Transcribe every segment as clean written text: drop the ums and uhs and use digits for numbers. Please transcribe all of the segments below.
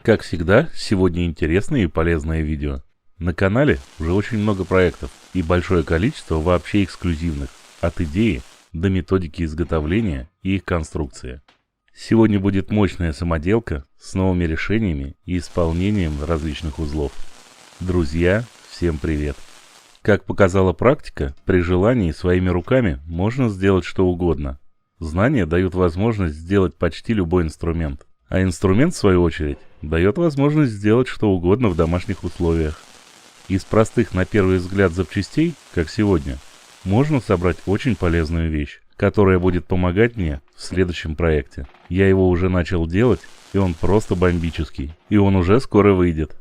Как всегда, сегодня интересные и полезные видео. На канале уже очень много проектов и большое количество вообще эксклюзивных, от идеи до методики изготовления и их конструкции. Сегодня будет мощная самоделка с новыми решениями и исполнением различных узлов. Друзья, всем привет! Как показала практика, при желании своими руками можно сделать что угодно. Знания дают возможность сделать почти любой инструмент. А инструмент, в свою очередь, дает возможность сделать что угодно в домашних условиях. Из простых на первый взгляд запчастей, как сегодня, можно собрать очень полезную вещь, которая будет помогать мне в следующем проекте. Я его уже начал делать, и он просто бомбический, и он уже скоро выйдет.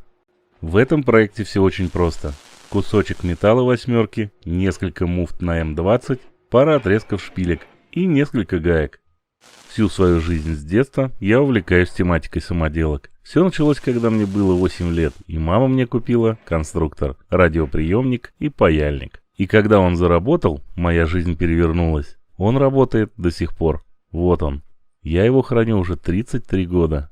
В этом проекте все очень просто. Кусочек металла восьмерки, несколько муфт на М20, пара отрезков шпилек и несколько гаек. Всю свою жизнь с детства я увлекаюсь тематикой самоделок. Все началось, когда мне было 8 лет, и мама мне купила конструктор, радиоприемник и паяльник. И когда он заработал, моя жизнь перевернулась. Он работает до сих пор. Вот он. Я его храню уже 33 года.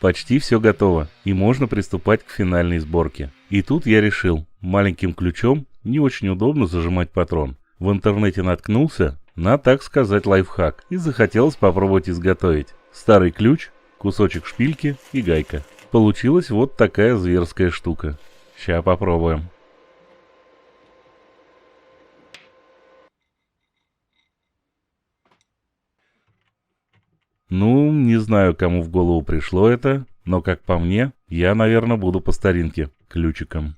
Почти все готово, и можно приступать к финальной сборке. И тут я решил, маленьким ключом не очень удобно зажимать патрон. В интернете наткнулся на, так сказать, лайфхак, и захотелось попробовать изготовить. Старый ключ, кусочек шпильки и гайка. Получилась вот такая зверская штука. Ща попробуем. Ну, не знаю, кому в голову пришло это, но, как по мне, я, наверное, буду по старинке, ключиком.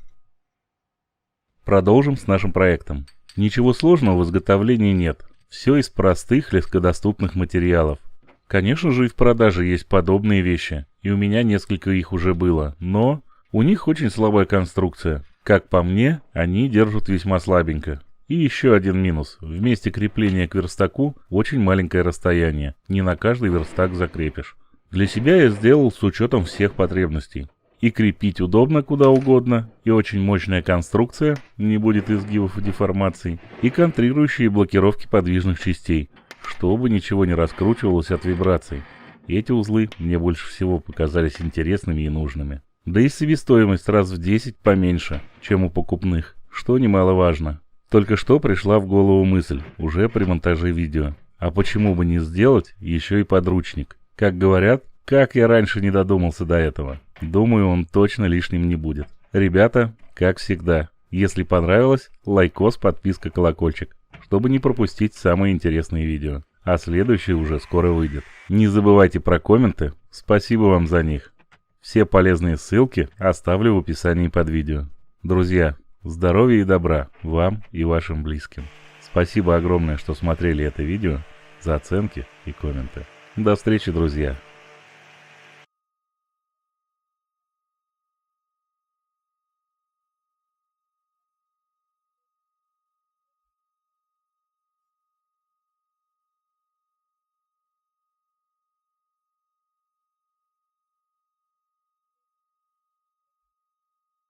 Продолжим с нашим проектом. Ничего сложного в изготовлении нет. Все из простых, легкодоступных материалов. Конечно же, и в продаже есть подобные вещи, и у меня несколько их уже было, но у них очень слабая конструкция. Как по мне, они держат весьма слабенько. И еще один минус. В месте крепления к верстаку очень маленькое расстояние. Не на каждый верстак закрепишь. Для себя я сделал с учетом всех потребностей. И крепить удобно куда угодно, и очень мощная конструкция, не будет изгибов и деформаций, и контрирующие блокировки подвижных частей, чтобы ничего не раскручивалось от вибраций. Эти узлы мне больше всего показались интересными и нужными. Да и себестоимость раз в 10 поменьше, чем у покупных, что немаловажно. Только что пришла в голову мысль, уже при монтаже видео. А почему бы не сделать еще и подручник? Как говорят, как я раньше не додумался до этого. Думаю, он точно лишним не будет. Ребята, как всегда, если понравилось, лайкос, подписка, колокольчик, чтобы не пропустить самые интересные видео. А следующее уже скоро выйдет. Не забывайте про комменты, спасибо вам за них. Все полезные ссылки оставлю в описании под видео. Друзья, здоровья и добра вам и вашим близким. Спасибо огромное, что смотрели это видео, за оценки и комменты. До встречи, друзья!